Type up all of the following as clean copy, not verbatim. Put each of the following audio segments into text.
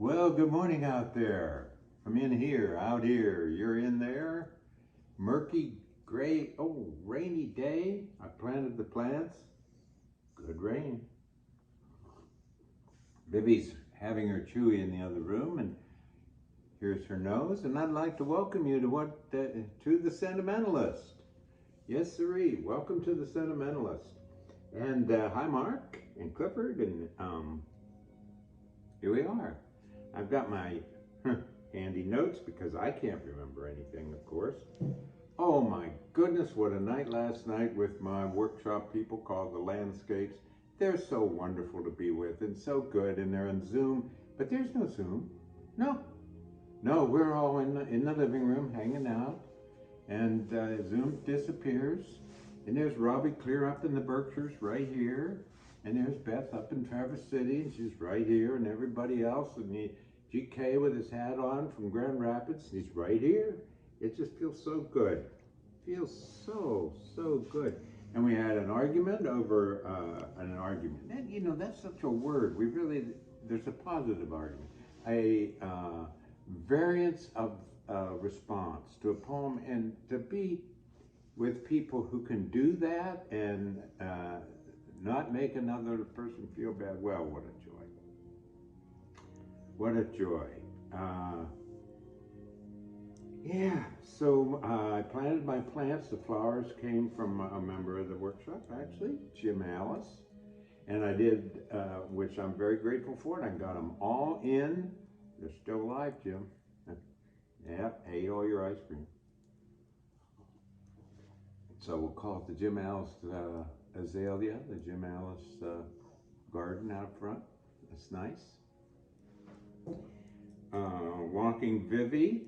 Well, good morning out there. I'm in here, out here. You're in there. Murky, gray, rainy day. I planted the plants. Good rain. Vivi's having her chewy in the other room, and here's her nose. And I'd like to welcome you to the Sentimentalist. Yes, sirree. Welcome to the Sentimentalist. And hi, Mark and Clifford, and here we are. I've got my handy notes because I can't remember anything, of course. Oh my goodness, what a night last night with my workshop people called the Landscapes. They're so wonderful to be with and so good, and they're on Zoom, but there's no Zoom. No, we're all in the living room hanging out, and Zoom disappears, and there's Robbie clear up in the Berkshires right here, and there's Beth up in Traverse City, and she's right here, and everybody else, and GK with his hat on from Grand Rapids, he's right here. It just feels so good. Feels so good. And we had an argument over an argument. And, that's such a word. There's a positive argument. A variance of response to a poem, and to be with people who can do that and not make another person feel bad. Well, what a joy. What a joy. Yeah, so I planted my plants. The flowers came from a member of the workshop, actually, Jim Alice. And I did, which I'm very grateful for, and I got them all in. They're still alive, Jim. Yep, ate all your ice cream. So we'll call it the Jim Alice azalea, the Jim Alice garden out front. That's nice. Walking Vivi,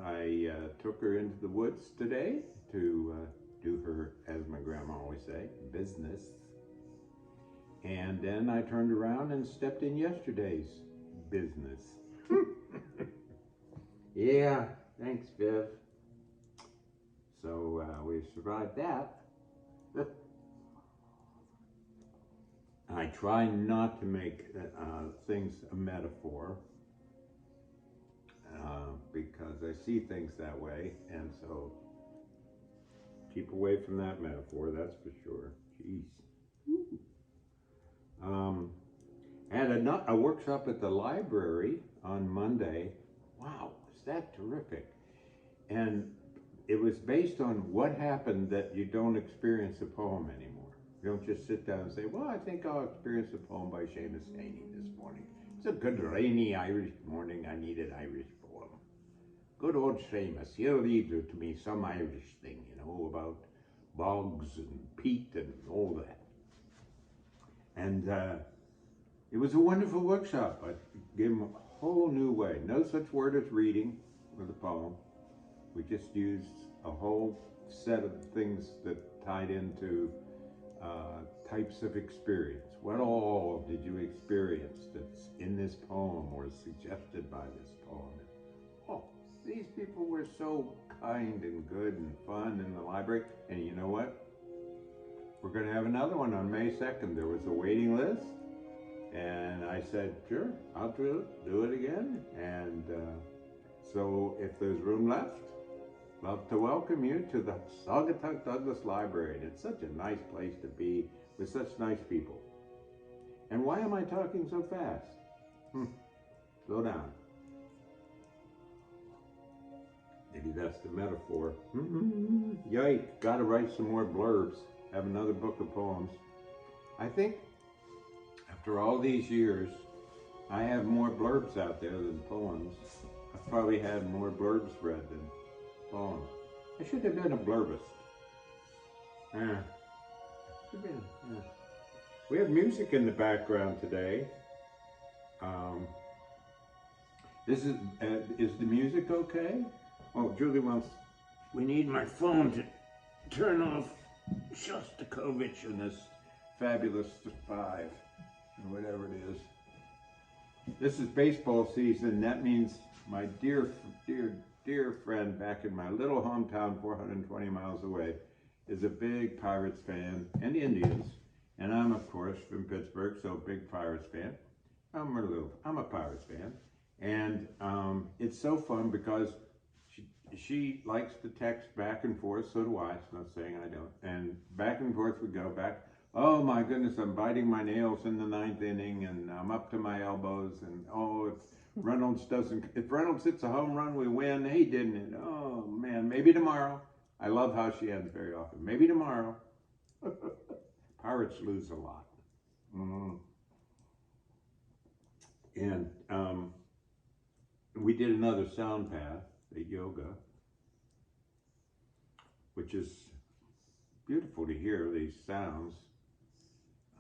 I took her into the woods today to do her, as my grandma always say, business. And then I turned around and stepped in yesterday's business. Yeah, thanks, Viv. So we survived that. I try not to make things a metaphor because I see things that way, and so keep away from that metaphor, that's for sure. Jeez. I had a workshop at the library on Monday. Wow, was that terrific. And it was based on what happened that you don't experience a poem anymore. You don't just sit down and say, well, I think I'll experience a poem by Seamus Heaney this morning. It's a good rainy Irish morning. I need an Irish poem. Good old Seamus, he'll read to me some Irish thing, about bogs and peat and all that. And it was a wonderful workshop. I gave him a whole new way. No such word as reading with a poem. We just used a whole set of things that tied into types of experience. What all did you experience that's in this poem or suggested by this poem? Oh, these people were so kind and good and fun in the library. And you know what? We're going to have another one on May 2nd. There was a waiting list. And I said, sure, I'll do it again. And so if there's room left, love to welcome you to the Saugatuck Douglas Library. It's such a nice place to be with such nice people. And why am I talking so fast? Slow down. Maybe that's the metaphor. Yikes, gotta write some more blurbs. Have another book of poems. I think after all these years, I have more blurbs out there than poems. I've probably had more blurbs read than poems. I should have been a blurbist. We have music in the background today. Is the music okay? Oh, Julie wants, we need my phone to turn off Shostakovich and this fabulous 5, or whatever it is. This is baseball season. That means my dear friend back in my little hometown 420 miles away is a big Pirates fan and Indians. And I'm, of course, from Pittsburgh, so big Pirates fan. I'm a Pirates fan. And it's so fun because she likes to text back and forth. So do I. It's not saying I don't. And back and forth we go back. Oh my goodness, I'm biting my nails in the ninth inning, and I'm up to my elbows. And oh, if Reynolds hits a home run, we win. He didn't. And, oh man, maybe tomorrow. I love how she ends very often. Maybe tomorrow. Pirates lose a lot. Mm-hmm. And we did another sound path at yoga, which is beautiful to hear these sounds.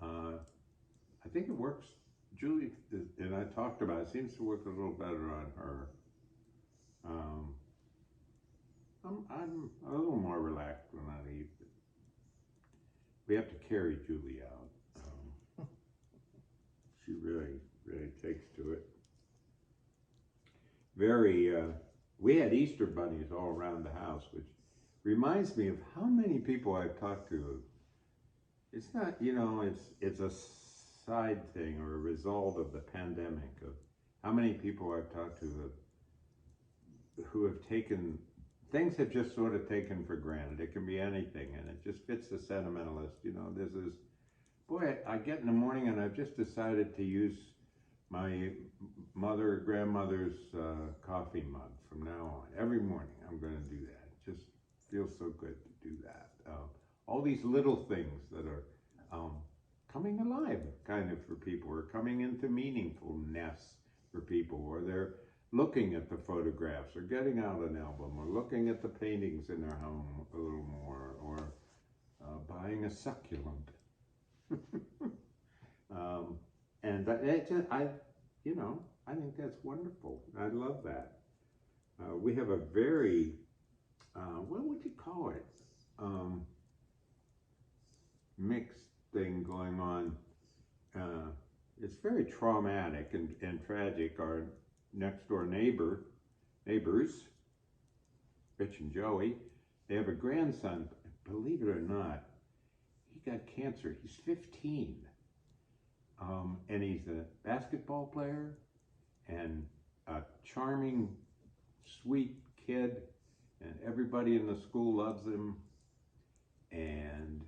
I think it works. Julie and I talked about it. Seems to work a little better on her. Um, I'm a little more relaxed when I leave. We have to carry Julie out. She really, really takes to it. We had Easter bunnies all around the house, which reminds me of how many people I've talked to. It's not, it's a side thing or a result of the pandemic, of how many people I've talked to who have taken, things have just sort of taken for granted. It can be anything, and it just fits the sentimentalist. There's this, boy, I get in the morning and I've just decided to use my mother or grandmother's coffee mug from now on. Every morning I'm going to do that. It just feels so good to do that. All these little things that are coming alive kind of for people, or coming into meaningfulness for people, or they're looking at the photographs or getting out an album or looking at the paintings in their home a little more, or buying a succulent. And I think that's wonderful. I love that. We have a very, what would you call it? Mixed thing going on. It's very traumatic and tragic. Our next door neighbors, Rich and Joey, they have a grandson. Believe it or not, he got cancer. He's 15. And he's a basketball player and a charming, sweet kid, and everybody in the school loves him. And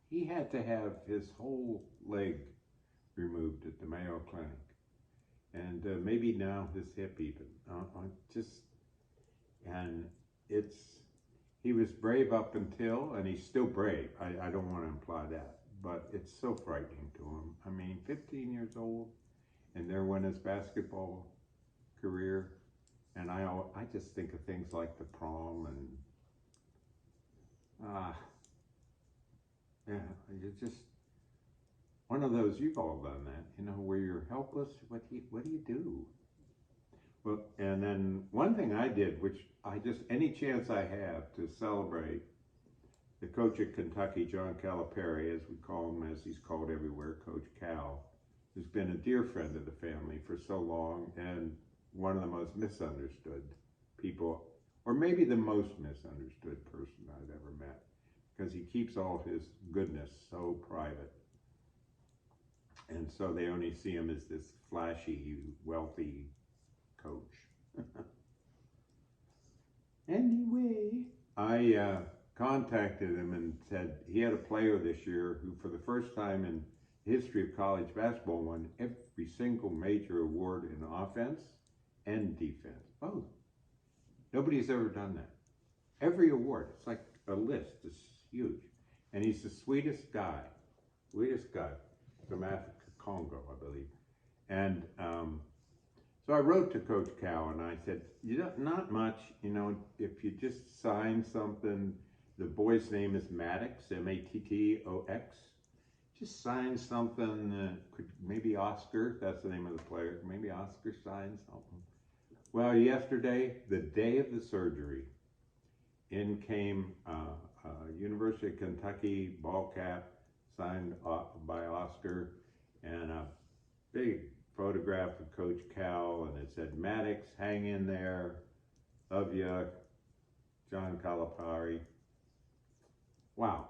he had to have his whole leg removed at the Mayo Clinic, and maybe now his hip even. He was brave up until, and he's still brave. I don't want to imply that, but it's so frightening to him. I mean, 15 years old, and there went his basketball career. And I just think of things like the prom, and yeah, you're just one of those, you've all done that, where you're helpless. What do you do? Well, and then one thing I did, which any chance I have to celebrate the coach at Kentucky, John Calipari, as we call him, as he's called everywhere, Coach Cal, who's been a dear friend of the family for so long, and one of the most misunderstood people, or maybe the most misunderstood person I've ever met, because he keeps all his goodness so private. And so they only see him as this flashy, wealthy coach. Anyway, I contacted him and said he had a player this year who, for the first time in the history of college basketball, won every single major award in offense and defense, both. Nobody's ever done that. Every award, it's like a list, it's huge. And he's the sweetest guy from Africa, Congo, I believe. And so I wrote to Coach Cal and I said, not much, if you just sign something. The boy's name is Maddox, Mattox. Just sign something, maybe Oscar, that's the name of the player, maybe Oscar signed something. Well, yesterday, the day of the surgery, in came University of Kentucky ball cap signed by Oscar, and a big photograph of Coach Cal, and it said, Maddox, hang in there, love ya, John Calipari. Wow,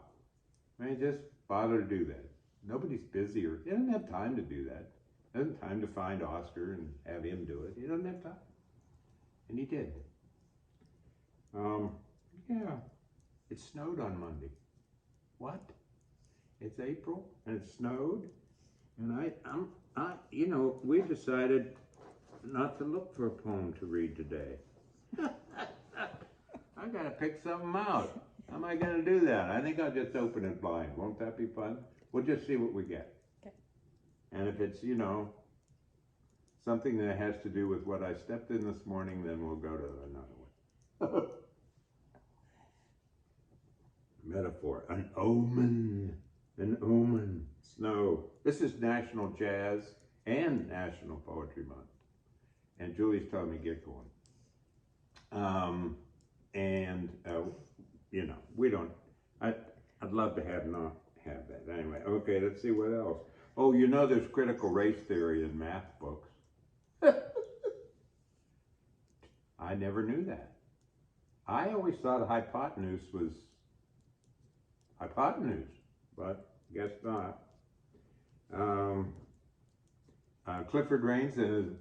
I just bother to do that. Nobody's busy, or they don't have time to do that. Doesn't time to find Oscar and have him do it. He doesn't have time. And he did. Yeah, it snowed on Monday. What? It's April and it snowed, and you know, we decided not to look for a poem to read today. I gotta pick something out. How am I gonna do that? I think I'll just open it blind. Won't that be fun? We'll just see what we get. Okay. And if it's, you know, something that has to do with what I stepped in this morning, then we'll go to another one. Metaphor, an omen, snow. This is National Jazz and National Poetry Month. And Julie's telling me get going. You know, we don't, I'd love to not have that. Anyway, okay, let's see what else. Oh, you know there's critical race theory in math books. I never knew that. I always thought hypotenuse was hypotenuse, but guess not. Clifford Rains in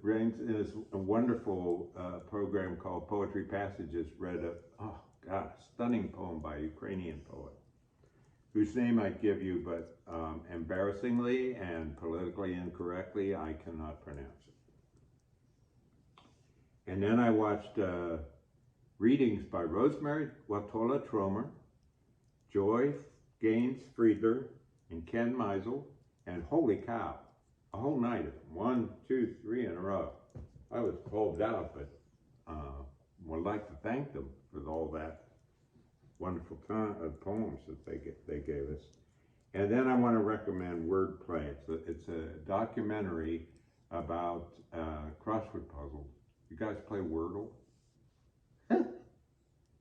his wonderful program called Poetry Passages read a stunning poem by a Ukrainian poet, whose name I'd give you, but embarrassingly and politically incorrectly, I cannot pronounce it. And then I watched readings by Rosemary Watola Tromer, Joy Gaines Friedler, and Ken Meisel, and holy cow, a whole night of them, 1, 2, 3 in a row. I was pulled out, but would like to thank them for all that wonderful time of poems that they gave us. And then I want to recommend Wordplay. It's a documentary about crossword puzzles. You guys play Wordle?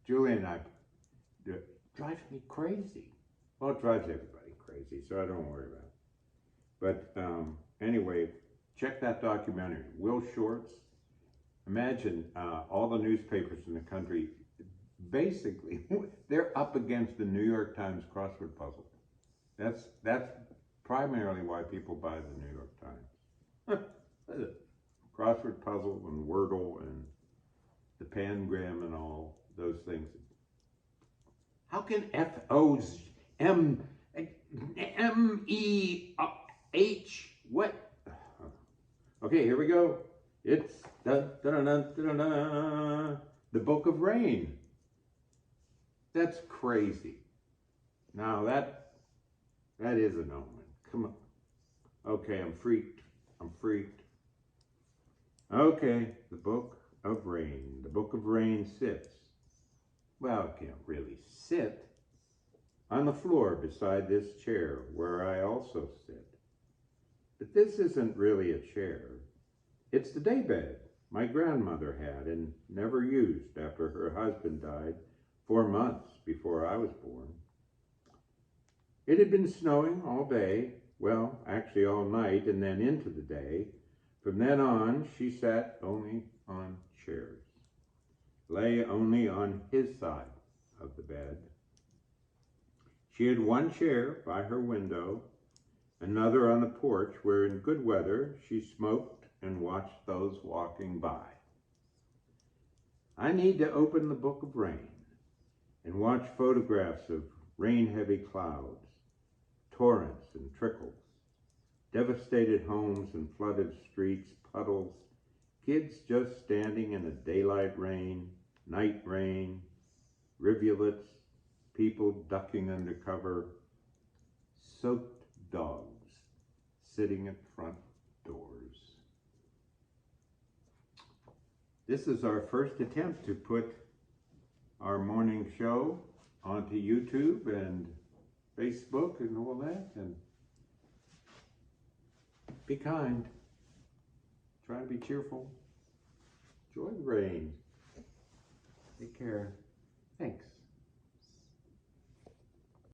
Julie and I, it drives me crazy. Well, it drives everybody crazy, so I don't worry about it. But anyway, check that documentary. Will Shortz. Imagine all the newspapers in the country, basically, they're up against the New York Times crossword puzzle. That's primarily why people buy the New York Times. Crossword puzzle and Wordle and the Pangram and all those things. How can FOMEH, what? Okay, here we go. It's the Book of Rain. That's crazy. Now that is an omen. Come on. Okay, I'm freaked. Okay, the Book of Rain. The Book of Rain sits. Well, it can't really sit. On the floor beside this chair where I also sit. But this isn't really a chair. It's the daybed my grandmother had and never used after her husband died 4 months before I was born. It had been snowing all day, well, actually all night and then into the day. From then on, she sat only on chairs, lay only on his side of the bed. She had one chair by her window, another on the porch where in good weather she smoked and watched those walking by. I need to open the Book of Rain and watch photographs of rain-heavy clouds, torrents and trickles, devastated homes and flooded streets, puddles, kids just standing in the daylight rain, night rain, rivulets, people ducking under cover, soaked dogs sitting at front doors. This is our first attempt to put our morning show onto YouTube and Facebook and all that, and be kind. Try to be cheerful. Enjoy the rain. Take care. Thanks.